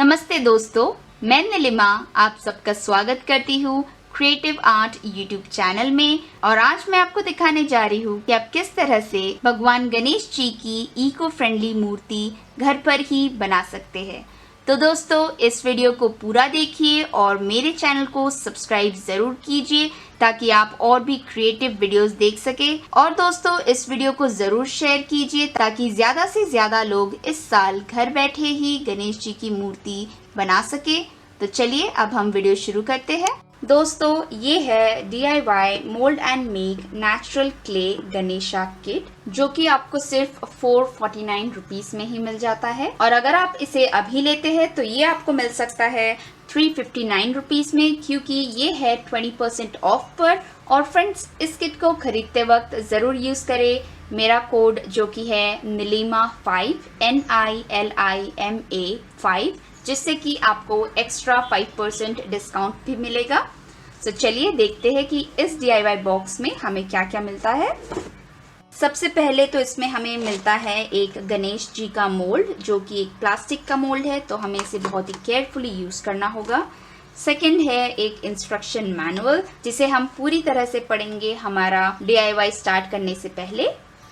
नमस्ते दोस्तों, मैं नीलिमा आप सबका स्वागत करती हूँ क्रिएटिव आर्ट यूट्यूब चैनल में। और आज मैं आपको दिखाने जा रही हूँ कि आप किस तरह से भगवान गणेश जी की इको फ्रेंडली मूर्ति घर पर ही बना सकते हैं। तो दोस्तों, इस वीडियो को पूरा देखिए और मेरे चैनल को सब्सक्राइब ज़रूर कीजिए ताकि आप और भी क्रिएटिव वीडियोस देख सके। और दोस्तों, इस वीडियो को ज़रूर शेयर कीजिए ताकि ज़्यादा से ज़्यादा लोग इस साल घर बैठे ही गणेश जी की मूर्ति बना सके। तो चलिए अब हम वीडियो शुरू करते हैं। दोस्तों, ये है DIY mould and make natural clay Ganesha kit, जो कि आपको सिर्फ 449 रुपीज में ही मिल जाता है। और अगर आप इसे अभी लेते हैं तो ये आपको मिल सकता है 359 रुपीज में, क्योंकि ये है 20% ऑफ पर। और फ्रेंड्स, इस किट को खरीदते वक्त ज़रूर यूज़ करें मेरा कोड, जो कि है NILIMA5 NILIMA5, जिससे कि आपको एक्स्ट्रा 5% डिस्काउंट भी मिलेगा। तो चलिए देखते हैं कि इस DIY बॉक्स में हमें क्या क्या मिलता है। सबसे पहले तो इसमें हमें मिलता है एक गणेश जी का मोल्ड, जो कि एक प्लास्टिक का मोल्ड है, तो हमें इसे बहुत ही केयरफुली यूज़ करना होगा। सेकंड है एक इंस्ट्रक्शन मैनुअल, जिसे हम पूरी तरह से पढ़ेंगे हमारा DIY स्टार्ट करने से पहले।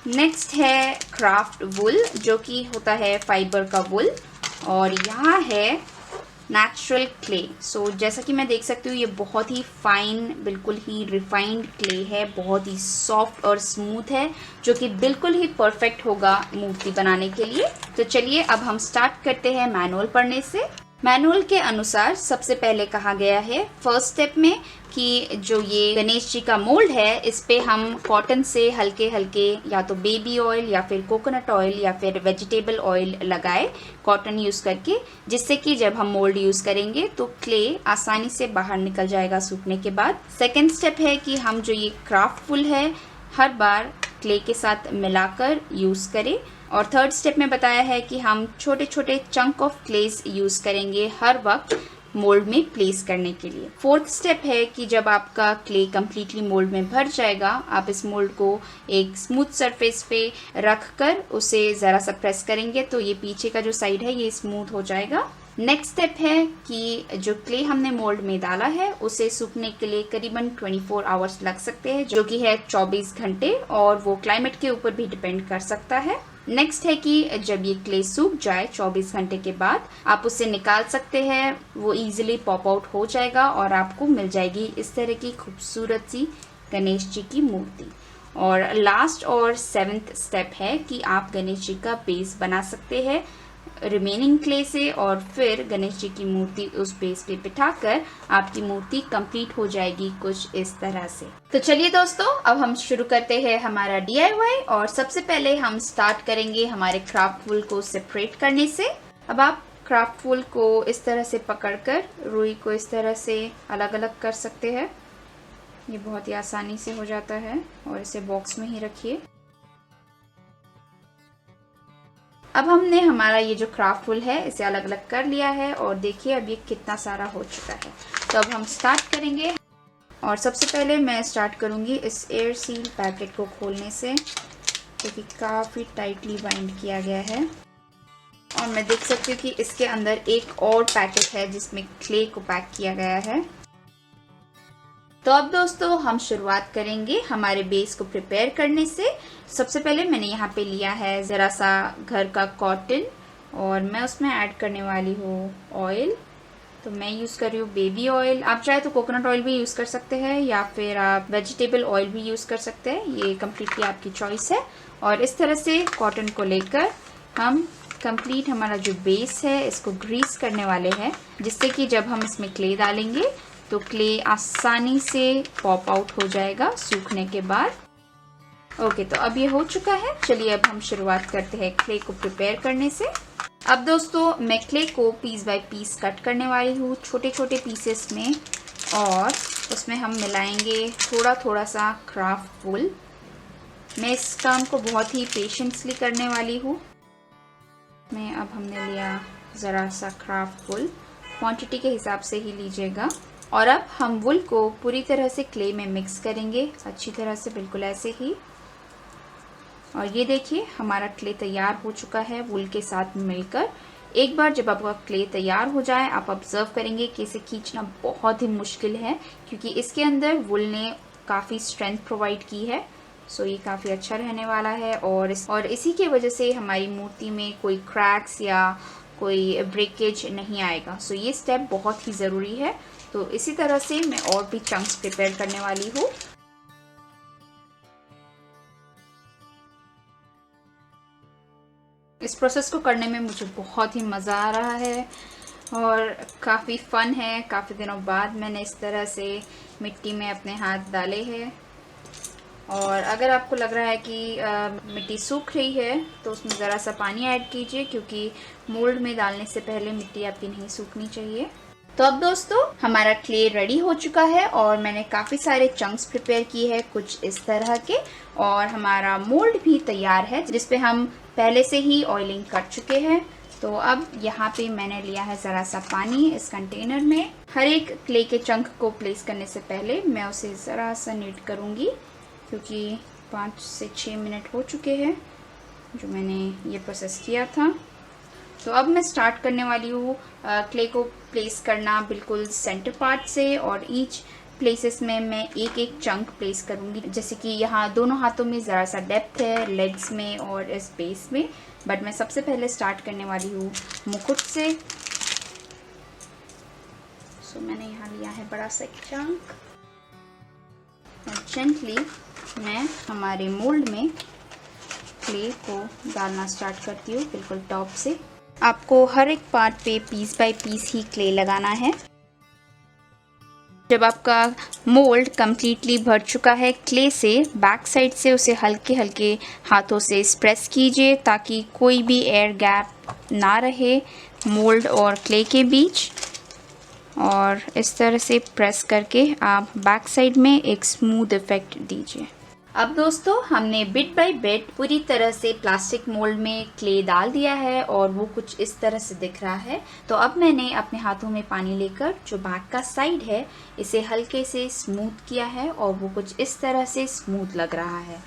नेक्स्ट है क्राफ्ट वुल, जो कि होता है फाइबर का वुल। और यहाँ है नेचुरल क्ले। सो जैसा कि मैं देख सकती हूँ, ये बहुत ही फाइन, बिल्कुल ही रिफाइंड क्ले है, बहुत ही सॉफ्ट और स्मूथ है, जो कि बिल्कुल ही परफेक्ट होगा मूर्ति बनाने के लिए। तो चलिए अब हम स्टार्ट करते हैं मैनुअल पढ़ने से। मैनुअल के अनुसार सबसे पहले कहा गया है फर्स्ट स्टेप में कि जो ये गणेश जी का मोल्ड है, इस पे हम कॉटन से हल्के हल्के या तो बेबी ऑयल या फिर कोकोनट ऑयल या फिर वेजिटेबल ऑयल लगाए, कॉटन यूज़ करके, जिससे कि जब हम मोल्ड यूज़ करेंगे तो क्ले आसानी से बाहर निकल जाएगा सूखने के बाद। सेकेंड स्टेप है कि हम जो ये क्राफ्ट वुल है हर बार क्ले के साथ मिलाकर यूज़ करें। और थर्ड स्टेप में बताया है कि हम छोटे छोटे चंक ऑफ क्लेस यूज़ करेंगे हर वक्त मोल्ड में प्लेस करने के लिए। फोर्थ स्टेप है कि जब आपका क्ले कम्प्लीटली मोल्ड में भर जाएगा, आप इस मोल्ड को एक स्मूथ सरफेस पे रख कर उसे ज़रा सा प्रेस करेंगे तो ये पीछे का जो साइड है ये स्मूथ हो जाएगा। नेक्स्ट स्टेप है कि जो क्ले हमने मोल्ड में डाला है उसे सूखने के लिए करीबन 24 आवर्स लग सकते हैं, जो कि है 24 घंटे, और वो क्लाइमेट के ऊपर भी डिपेंड कर सकता है। नेक्स्ट है कि जब ये क्ले सूख जाए 24 घंटे के बाद आप उसे निकाल सकते हैं, वो इजीली पॉप आउट हो जाएगा और आपको मिल जाएगी इस तरह की खूबसूरत सी गणेश जी की मूर्ति। और लास्ट और 7th स्टेप है कि आप गणेश जी का बेस बना सकते हैं रिमेनिंग क्ले से, और फिर गणेश जी की मूर्ति उस बेस पे बिठाकर आपकी मूर्ति कंप्लीट हो जाएगी कुछ इस तरह से। तो चलिए दोस्तों, अब हम शुरू करते हैं हमारा DIY। और सबसे पहले हम स्टार्ट करेंगे हमारे क्राफ्ट वुल को सेपरेट करने से। अब आप क्राफ्ट वुल को इस तरह से पकड़कर रुई को इस तरह से अलग अलग कर सकते हैं। ये बहुत ही आसानी से हो जाता है। और इसे बॉक्स में ही रखिए। अब हमने हमारा ये जो क्राफ्ट वुल है इसे अलग अलग कर लिया है, और देखिए अब ये कितना सारा हो चुका है। तो अब हम स्टार्ट करेंगे। और सबसे पहले मैं स्टार्ट करूँगी इस एयर सील पैकेट को खोलने से, क्योंकि काफ़ी टाइटली बाइंड किया गया है। और मैं देख सकती हूँ कि इसके अंदर एक और पैकेट है जिसमें क्ले को पैक किया गया है। तो अब दोस्तों हम शुरुआत करेंगे हमारे बेस को प्रिपेयर करने से। सबसे पहले मैंने यहाँ पे लिया है ज़रा सा घर का कॉटन, और मैं उसमें ऐड करने वाली हूँ ऑयल। तो मैं यूज़ कर रही हूँ बेबी ऑयल। आप चाहे तो कोकोनट ऑयल भी यूज़ कर सकते हैं या फिर आप वेजिटेबल ऑयल भी यूज़ कर सकते हैं, ये कम्प्लीटली आपकी चॉइस है। और इस तरह से कॉटन को लेकर हम कंप्लीट हमारा जो बेस है इसको ग्रीस करने वाले हैं, जिससे कि जब हम इसमें क्ले डालेंगे तो क्ले आसानी से पॉप आउट हो जाएगा सूखने के बाद। ओके, तो अब ये हो चुका है। चलिए अब हम शुरुआत करते हैं क्ले को प्रिपेयर करने से। अब दोस्तों मैं क्ले को पीस बाय पीस कट करने वाली हूँ छोटे छोटे पीसेस में, और उसमें हम मिलाएंगे थोड़ा थोड़ा सा क्राफ्ट वुल। मैं इस काम को बहुत ही पेशेंसली करने वाली हूँ। अब हमने लिया ज़रा सा क्राफ्ट वुल, क्वांटिटी के हिसाब से ही लीजिएगा। और अब हम वुल को पूरी तरह से क्ले में मिक्स करेंगे अच्छी तरह से, बिल्कुल ऐसे ही। और ये देखिए हमारा क्ले तैयार हो चुका है वुल के साथ मिलकर। एक बार जब आपका क्ले तैयार हो जाए, आप ऑब्जर्व करेंगे कि इसे खींचना बहुत ही मुश्किल है, क्योंकि इसके अंदर वुल ने काफ़ी स्ट्रेंथ प्रोवाइड की है। सो ये काफ़ी अच्छा रहने वाला है और इसी की वजह से हमारी मूर्ति में कोई क्रैक्स या कोई ब्रेकेज नहीं आएगा। सो ये स्टेप बहुत ही ज़रूरी है। तो इसी तरह से मैं और भी चंक्स प्रिपेयर करने वाली हूँ। इस प्रोसेस को करने में मुझे बहुत ही मज़ा आ रहा है और काफ़ी फ़न है। काफ़ी दिनों बाद मैंने इस तरह से मिट्टी में अपने हाथ डाले हैं। और अगर आपको लग रहा है कि मिट्टी सूख रही है तो उसमें ज़रा सा पानी ऐड कीजिए, क्योंकि मोल्ड में डालने से पहले मिट्टी आपकी नहीं सूखनी चाहिए। तो अब दोस्तों हमारा क्ले रेडी हो चुका है और मैंने काफ़ी सारे चंक्स प्रिपेयर किए हैं कुछ इस तरह के, और हमारा मोल्ड भी तैयार है जिस पे हम पहले से ही ऑयलिंग कर चुके हैं। तो अब यहाँ पे मैंने लिया है ज़रा सा पानी इस कंटेनर में। हर एक क्ले के चंक को प्लेस करने से पहले मैं उसे ज़रा सा नीट करूँगी, क्योंकि 5 से 6 मिनट हो चुके हैं जो मैंने ये प्रोसेस किया था। तो अब मैं स्टार्ट करने वाली हूँ क्ले को प्लेस करना बिल्कुल सेंटर पार्ट से, और ईच प्लेसेस में मैं एक एक चंक प्लेस करूँगी। जैसे कि यहाँ दोनों हाथों में ज़रा सा डेप्थ है, लेग्स में और इस बेस में, बट मैं सबसे पहले स्टार्ट करने वाली हूँ मुकुट से। सो मैंने यहाँ लिया है बड़ा सा चंक और जेंटली मैं हमारे मोल्ड में क्ले को डालना स्टार्ट करती हूँ बिल्कुल टॉप से। आपको हर एक पार्ट पे पीस बाय पीस ही क्ले लगाना है। जब आपका मोल्ड कम्प्लीटली भर चुका है क्ले से, बैक साइड से उसे हल्के हल्के हाथों से प्रेस कीजिए ताकि कोई भी एयर गैप ना रहे मोल्ड और क्ले के बीच। और इस तरह से प्रेस करके आप बैक साइड में एक स्मूथ इफेक्ट दीजिए। अब दोस्तों हमने बिट बाय बिट पूरी तरह से प्लास्टिक मोल्ड में क्ले डाल दिया है और वो कुछ इस तरह से दिख रहा है। तो अब मैंने अपने हाथों में पानी लेकर जो बैक का साइड है इसे हल्के से स्मूथ किया है और वो कुछ इस तरह से स्मूथ लग रहा है।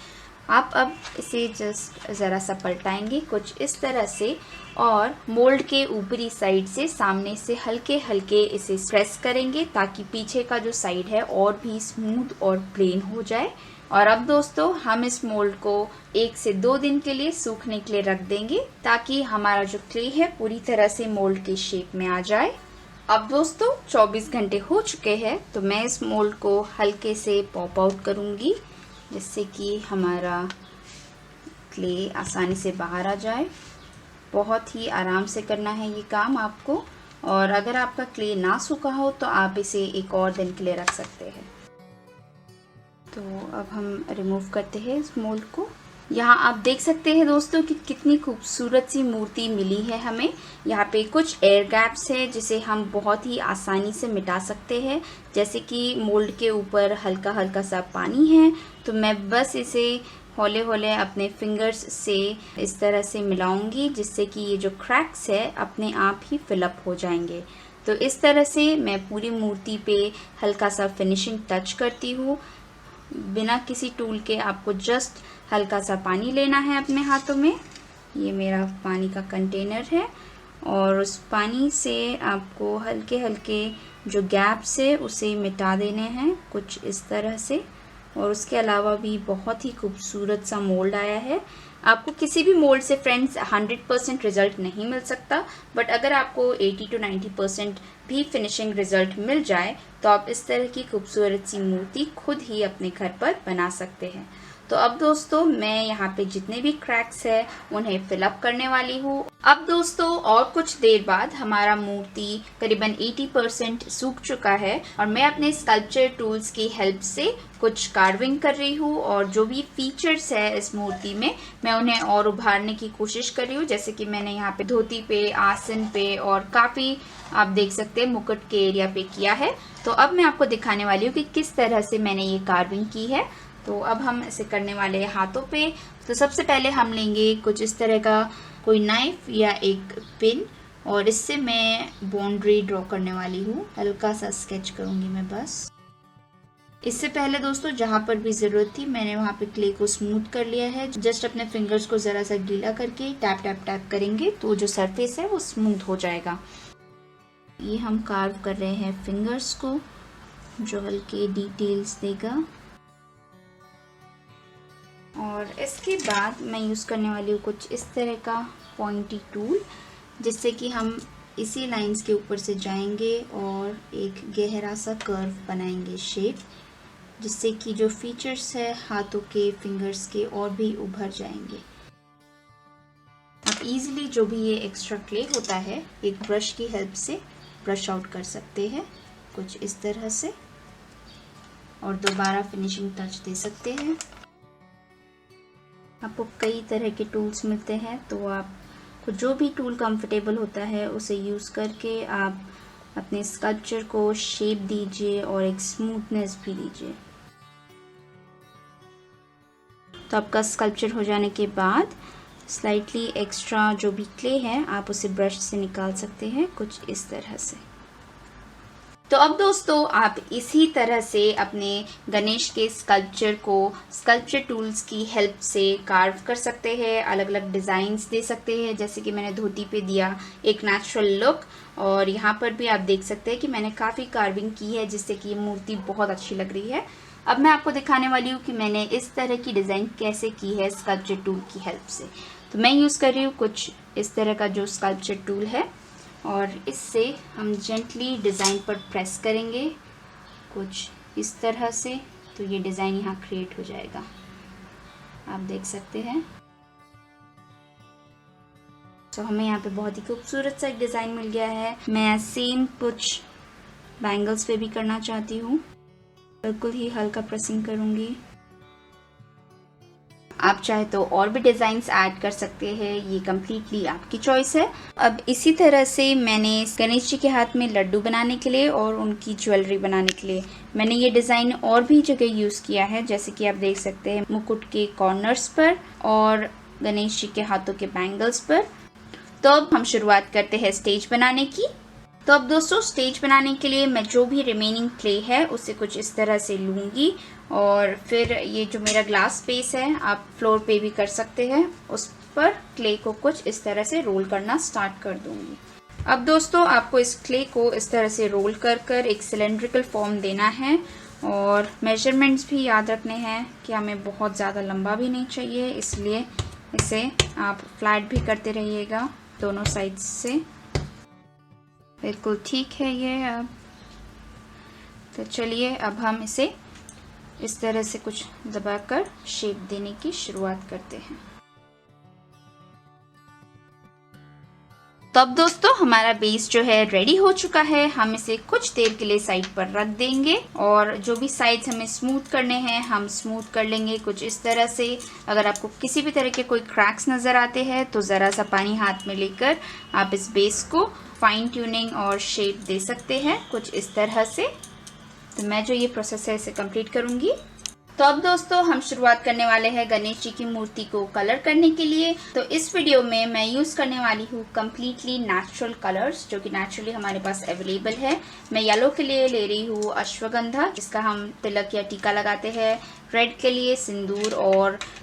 आप अब इसे जस्ट ज़रा सा पलटाएंगे कुछ इस तरह से, और मोल्ड के ऊपरी साइड से सामने से हल्के हल्के इसे प्रेस करेंगे ताकि पीछे का जो साइड है और भी स्मूथ और प्लेन हो जाए। और अब दोस्तों हम इस मोल्ड को 1 से 2 दिन के लिए सूखने के लिए रख देंगे ताकि हमारा जो क्ले है पूरी तरह से मोल्ड के शेप में आ जाए। अब दोस्तों 24 घंटे हो चुके हैं, तो मैं इस मोल्ड को हल्के से पॉप आउट करूँगी जिससे कि हमारा क्ले आसानी से बाहर आ जाए। बहुत ही आराम से करना है ये काम आपको, और अगर आपका क्ले ना सूखा हो तो आप इसे एक और दिन के लिए रख सकते हैं। तो अब हम रिमूव करते हैं इस मोल्ड को। यहाँ आप देख सकते हैं दोस्तों कि कितनी खूबसूरत सी मूर्ति मिली है हमें। यहाँ पे कुछ एयर गैप्स है जिसे हम बहुत ही आसानी से मिटा सकते हैं। जैसे कि मोल्ड के ऊपर हल्का हल्का सा पानी है, तो मैं बस इसे हौले हौले अपने फिंगर्स से इस तरह से मिलाऊंगी जिससे कि ये जो क्रैक्स है अपने आप ही फिलअप हो जाएंगे। तो इस तरह से मैं पूरी मूर्ति पे हल्का सा फिनिशिंग टच करती हूँ। बिना किसी टूल के आपको जस्ट हल्का सा पानी लेना है अपने हाथों में। ये मेरा पानी का कंटेनर है और उस पानी से आपको हल्के हल्के जो गैप्स है उसे मिटा देने हैं कुछ इस तरह से। और उसके अलावा भी बहुत ही खूबसूरत सा मोल्ड आया है। आपको किसी भी मोल्ड से फ्रेंड्स 100% रिजल्ट नहीं मिल सकता, बट अगर आपको 80 to 90% भी फिनिशिंग रिजल्ट मिल जाए तो आप इस तरह की खूबसूरत सी मूर्ति खुद ही अपने घर पर बना सकते हैं। तो अब दोस्तों मैं यहाँ पे जितने भी क्रैक्स है उन्हें फिलअप करने वाली हूँ। अब दोस्तों और कुछ देर बाद हमारा मूर्ति करीबन 80% सूख चुका है और मैं अपने स्कल्पचर टूल्स की हेल्प से कुछ कार्विंग कर रही हूँ, और जो भी फीचर्स है इस मूर्ति में मैं उन्हें और उभारने की कोशिश कर रही हूँ। जैसे कि मैंने यहाँ पे धोती पे, आसन पे और काफ़ी आप देख सकते हैं मुकुट के एरिया पे किया है। तो अब मैं आपको दिखाने वाली हूँ कि किस तरह से मैंने ये कार्विंग की है। तो अब हम इसे करने वाले हैं हाथों पे। तो सबसे पहले हम लेंगे कुछ इस तरह का कोई नाइफ या एक पिन, और इससे मैं बाउंड्री ड्रॉ करने वाली हूँ। हल्का सा स्केच करूँगी मैं बस। इससे पहले दोस्तों जहाँ पर भी ज़रूरत थी मैंने वहाँ पे क्ले को स्मूथ कर लिया है। जस्ट अपने फिंगर्स को ज़रा सा गीला करके टैप टैप टैप करेंगे तो जो सरफेस है वो स्मूथ हो जाएगा। ये हम कार्व कर रहे हैं फिंगर्स को, जो हल्के डिटेल्स देगा। और इसके बाद मैं यूज़ करने वाली हूँ कुछ इस तरह का पॉइंटी टूल, जिससे कि हम इसी लाइंस के ऊपर से जाएंगे और एक गहरा सा कर्व बनाएंगे शेप, जिससे कि जो फीचर्स है हाथों के, फिंगर्स के और भी उभर जाएंगे। आप इजीली जो भी ये एक्स्ट्रा क्ले होता है एक ब्रश की हेल्प से ब्रश आउट कर सकते हैं कुछ इस तरह से, और दोबारा फिनिशिंग टच दे सकते हैं। आपको कई तरह के टूल्स मिलते हैं, तो आपको जो भी टूल कंफर्टेबल होता है उसे यूज़ करके आप अपने स्कल्पचर को शेप दीजिए और एक स्मूथनेस भी दीजिए। तो आपका स्कल्पचर हो जाने के बाद स्लाइटली एक्स्ट्रा जो भी क्ले है आप उसे ब्रश से निकाल सकते हैं कुछ इस तरह से। तो अब दोस्तों आप इसी तरह से अपने गणेश के स्कल्पचर को स्कल्पचर टूल्स की हेल्प से कार्व कर सकते हैं, अलग अलग डिज़ाइंस दे सकते हैं। जैसे कि मैंने धोती पे दिया एक नेचुरल लुक, और यहाँ पर भी आप देख सकते हैं कि मैंने काफ़ी कार्विंग की है जिससे कि ये मूर्ति बहुत अच्छी लग रही है। अब मैं आपको दिखाने वाली हूँ कि मैंने इस तरह की डिज़ाइन कैसे की है स्कल्पचर टूल की हेल्प से। तो मैं यूज़ कर रही हूँ कुछ इस तरह का जो स्कल्पचर टूल है, और इससे हम जेंटली डिज़ाइन पर प्रेस करेंगे कुछ इस तरह से, तो ये डिज़ाइन यहाँ क्रिएट हो जाएगा। आप देख सकते हैं। तो हमें यहाँ पे बहुत ही खूबसूरत सा एक डिज़ाइन मिल गया है। मैं सेम कुछ बैंगल्स पे भी करना चाहती हूँ, बिल्कुल ही हल्का प्रेसिंग करूँगी। आप चाहे तो और भी डिज़ाइंस ऐड कर सकते हैं, ये कम्प्लीटली आपकी चॉइस है। अब इसी तरह से मैंने गणेश जी के हाथ में लड्डू बनाने के लिए और उनकी ज्वेलरी बनाने के लिए मैंने ये डिज़ाइन और भी जगह यूज़ किया है, जैसे कि आप देख सकते हैं मुकुट के कॉर्नर्स पर और गणेश जी के हाथों के बैंगल्स पर। तो अब हम शुरुआत करते हैं स्टेज बनाने की। तो अब दोस्तों स्टेज बनाने के लिए मैं जो भी रिमेनिंग क्ले है उसे कुछ इस तरह से लूँगी, और फिर ये जो मेरा ग्लास स्पेस है आप फ्लोर पे भी कर सकते हैं, उस पर क्ले को कुछ इस तरह से रोल करना स्टार्ट कर दूँगी। अब दोस्तों आपको इस क्ले को इस तरह से रोल कर कर एक सिलेंड्रिकल फॉर्म देना है, और मेजरमेंट्स भी याद रखने हैं कि हमें बहुत ज़्यादा लंबा भी नहीं चाहिए, इसलिए इसे आप फ्लैट भी करते रहिएगा दोनों साइड से। बिल्कुल ठीक है ये। अब तो चलिए अब हम इसे इस तरह से कुछ दबाकर शेप देने की शुरुआत करते हैं। तो अब दोस्तों हमारा बेस जो है रेडी हो चुका है। हम इसे कुछ देर के लिए साइड पर रख देंगे, और जो भी साइड्स हमें स्मूथ करने हैं हम स्मूथ कर लेंगे कुछ इस तरह से। अगर आपको किसी भी तरह के कोई क्रैक्स नज़र आते हैं तो ज़रा सा पानी हाथ में लेकर आप इस बेस को फाइन ट्यूनिंग और शेप दे सकते हैं कुछ इस तरह से। तो मैं जो ये प्रोसेस है इसे कंप्लीट करूँगी। तो अब दोस्तों हम शुरुआत करने वाले हैं गणेश जी की मूर्ति को कलर करने के लिए। तो इस वीडियो में मैं यूज़ करने वाली हूँ कम्प्लीटली नेचुरल कलर्स, जो कि नेचुरली हमारे पास अवेलेबल है। मैं येलो के लिए ले रही हूँ अश्वगंधा, जिसका हम तिलक या टीका लगाते हैं। रेड के लिए सिंदूर,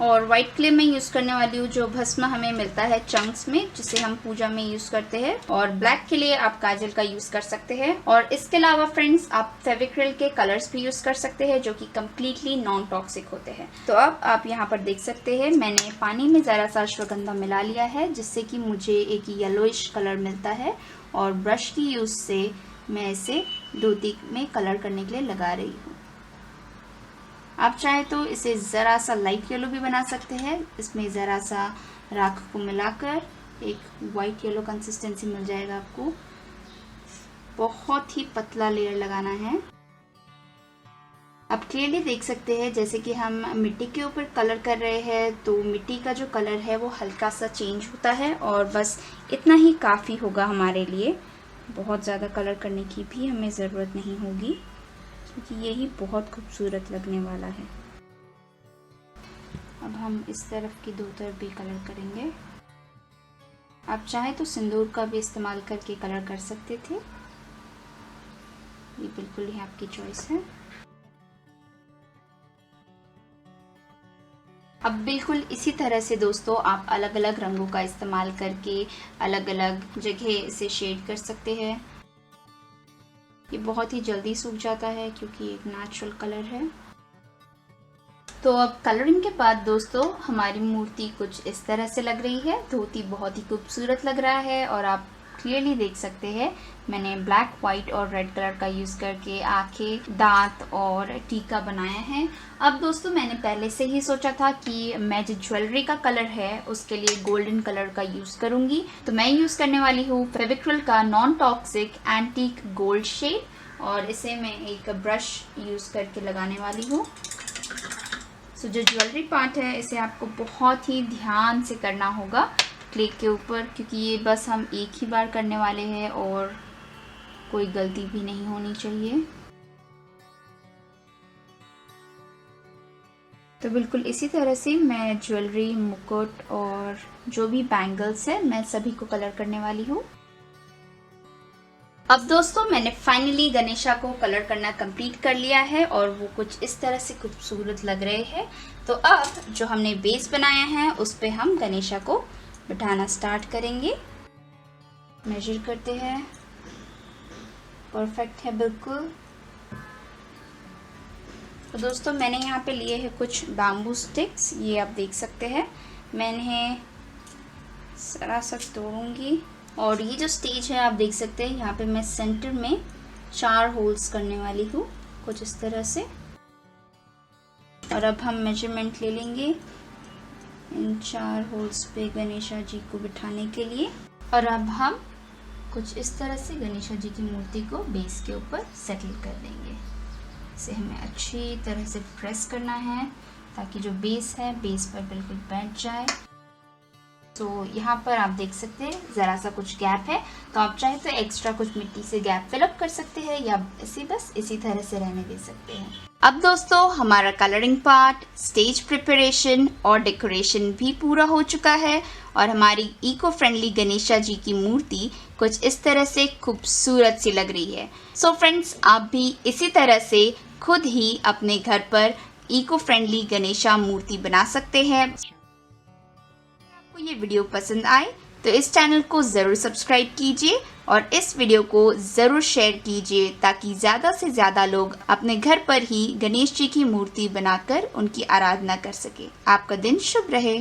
और वाइट के लिए मैं यूज़ करने वाली हूँ जो भस्म हमें मिलता है चंक्स में, जिसे हम पूजा में यूज़ करते हैं। और ब्लैक के लिए आप काजल का यूज़ कर सकते हैं। और इसके अलावा फ्रेंड्स आप फेविक्रिल के कलर्स भी यूज़ कर सकते हैं, जो कि कम्प्लीटली नॉन टॉक्सिक होते हैं। तो अब आप यहाँ पर देख सकते हैं मैंने पानी में ज़रा सा अश्वगंधा मिला लिया है, जिससे कि मुझे एक येलोइश कलर मिलता है, और ब्रश की यूज़ से मैं इसे धोती में कलर करने के लिए लगा रही हूँ। आप चाहे तो इसे ज़रा सा लाइट येलो भी बना सकते हैं। इसमें ज़रा सा राख को मिलाकर एक वाइट येलो कंसिस्टेंसी मिल जाएगा आपको। बहुत ही पतला लेयर लगाना है। आप क्लियरली देख सकते हैं जैसे कि हम मिट्टी के ऊपर कलर कर रहे हैं, तो मिट्टी का जो कलर है वो हल्का सा चेंज होता है, और बस इतना ही काफ़ी होगा हमारे लिए। बहुत ज़्यादा कलर करने की भी हमें ज़रूरत नहीं होगी, क्योंकि यही बहुत खूबसूरत लगने वाला है। अब हम इस तरफ की दो तरफ भी कलर करेंगे। आप चाहे तो सिंदूर का भी इस्तेमाल करके कलर कर सकते थे, ये बिल्कुल ही आपकी चॉइस है। अब बिल्कुल इसी तरह से दोस्तों आप अलग अलग रंगों का इस्तेमाल करके अलग अलग जगह इसे शेड कर सकते हैं। ये बहुत ही जल्दी सूख जाता है क्योंकि एक नेचुरल कलर है। तो अब कलरिंग के बाद दोस्तों हमारी मूर्ति कुछ इस तरह से लग रही है। धोती बहुत ही खूबसूरत लग रहा है और आप क्लियरली देख सकते हैं मैंने ब्लैक, वाइट और रेड कलर का यूज़ करके आंखें, दांत और टीका बनाया है। अब दोस्तों मैंने पहले से ही सोचा था कि मैं जो ज्वेलरी का कलर है उसके लिए गोल्डन कलर का यूज़ करूँगी। तो मैं यूज़ करने वाली हूँ फेविक्रिल का non toxic antique gold shade और इसे मैं एक ब्रश यूज़ करके लगाने वाली हूँ। तो जो ज्वेलरी पार्ट है इसे आपको बहुत ही ध्यान से करना होगा क्ले के ऊपर, क्योंकि ये बस हम एक ही बार करने वाले हैं और कोई गलती भी नहीं होनी चाहिए। तो बिल्कुल इसी तरह से मैं ज्वेलरी, मुकुट और जो भी बैंगल्स है मैं सभी को कलर करने वाली हूँ। अब दोस्तों मैंने फाइनली गणेशा को कलर करना कंप्लीट कर लिया है और वो कुछ इस तरह से खूबसूरत लग रहे हैं। तो अब जो हमने बेस बनाया है उस पे हम गणेशा को बिठाना स्टार्ट करेंगे। मेजर करते हैं, परफेक्ट है बिल्कुल। तो दोस्तों मैंने यहाँ पे लिए हैं कुछ बैम्बू स्टिक्स, ये आप देख सकते हैं। मैं इन्हें जरा सा तोड़ूंगी और ये जो स्टेज है आप देख सकते हैं यहाँ पे मैं सेंटर में 4 होल्स करने वाली हूँ कुछ इस तरह से। और अब हम मेजरमेंट ले लेंगे इन 4 होल्स पे गणेशा जी को बिठाने के लिए। और अब हम कुछ इस तरह से गणेशा जी की मूर्ति को बेस के ऊपर सेटल कर देंगे। इसे हमें अच्छी तरह से प्रेस करना है ताकि जो बेस है बेस पर बिल्कुल बैठ जाए। तो यहाँ पर आप देख सकते हैं ज़रा सा कुछ गैप है, तो आप चाहे तो एक्स्ट्रा कुछ मिट्टी से गैप फिलअप कर सकते हैं या इसे बस इसी तरह से रहने दे सकते हैं। अब दोस्तों हमारा कलरिंग पार्ट, स्टेज प्रिपरेशन और डेकोरेशन भी पूरा हो चुका है और हमारी इको फ्रेंडली गणेशा जी की मूर्ति कुछ इस तरह से खूबसूरत सी लग रही है। सो फ्रेंड्स, आप भी इसी तरह से खुद ही अपने घर पर इको फ्रेंडली गणेशा मूर्ति बना सकते हैं। आपको ये वीडियो पसंद आए तो इस चैनल को ज़रूर सब्सक्राइब कीजिए और इस वीडियो को ज़रूर शेयर कीजिए ताकि ज़्यादा से ज़्यादा लोग अपने घर पर ही गणेश जी की मूर्ति बनाकर उनकी आराधना कर सके। आपका दिन शुभ रहे।